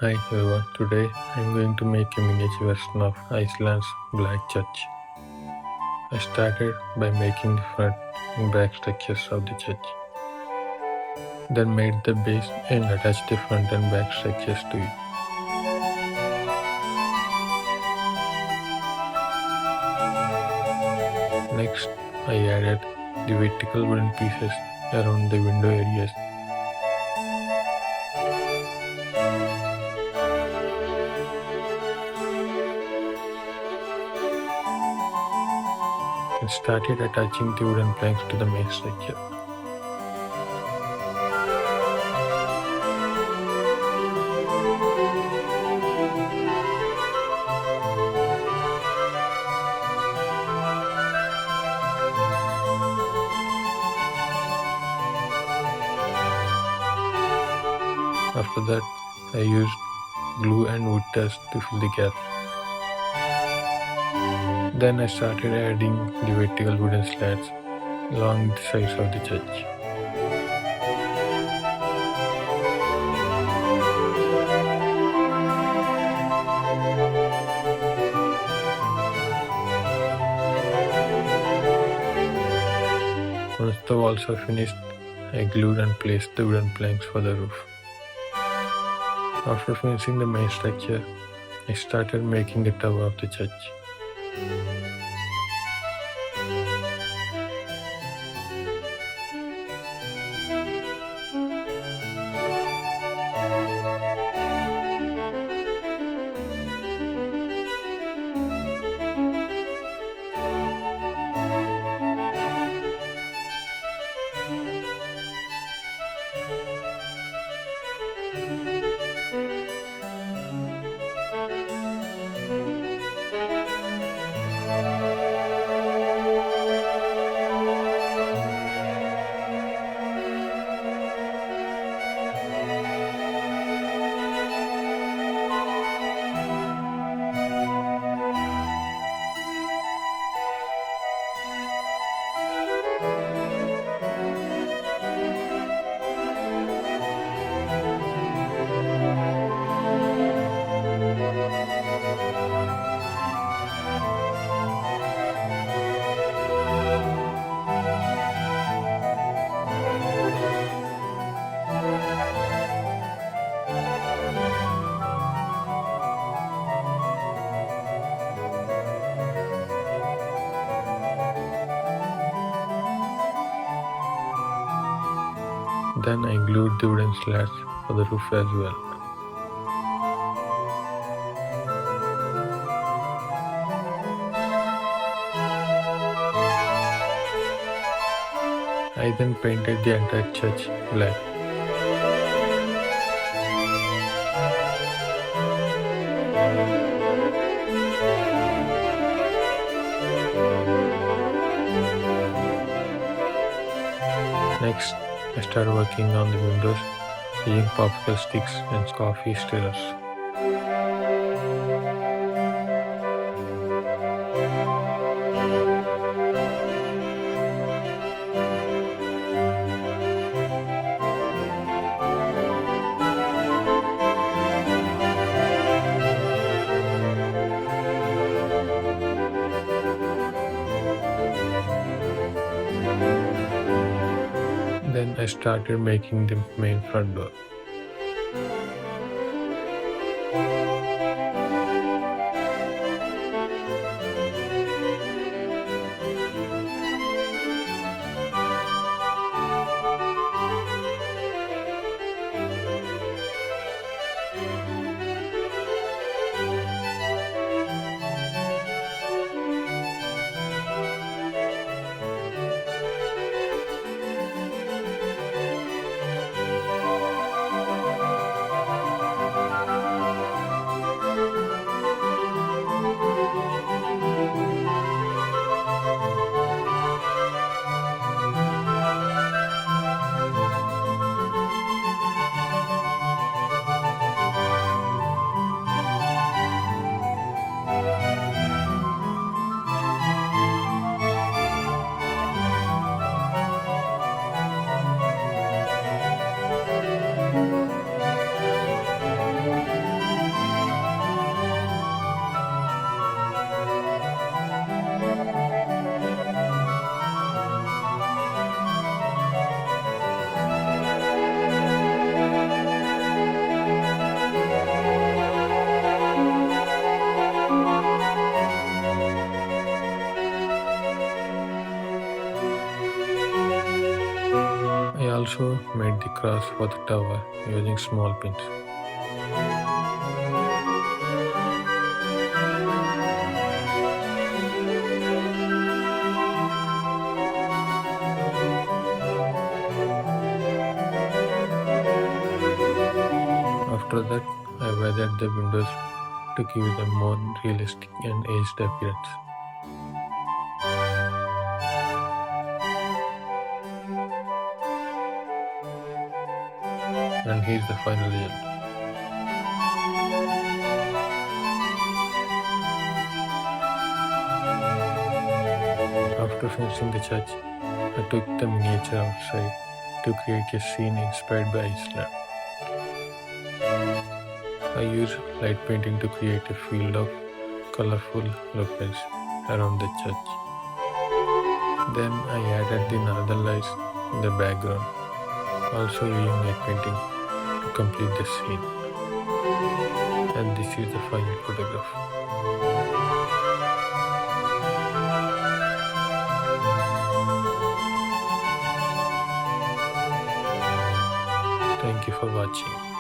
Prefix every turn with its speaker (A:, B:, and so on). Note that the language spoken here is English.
A: Hi everyone, today I'm going to make a miniature version of Iceland's Black Church. I started by making the front and back structures of the church, then made the base and attached the front and back structures to it. Next, I added the vertical wooden pieces around the window areas. And started attaching the wooden planks to the main structure. After that, I used glue and wood dust to fill the gap. Then I started adding the vertical wooden slats along the sides of the church. Once the walls are finished, I glued and placed the wooden planks for the roof. After finishing the main structure, I started making the tower of the church. Then I glued the wooden slats for the roof as well. I then painted the entire church black. Next, I started working on the windows using popsicle sticks and coffee stirrers. Then I started making the main front door. also made the cross for the tower using small pins. After that, I weathered the windows to give them more realistic and aged appearance. And here's the final result. After finishing the church, I took the miniature outside to create a scene inspired by Iceland. I used light painting to create a field of colorful locals around the church. Then I added the northern lights in the background, also using light painting to complete the scene. And this is the final photograph. Thank you for watching.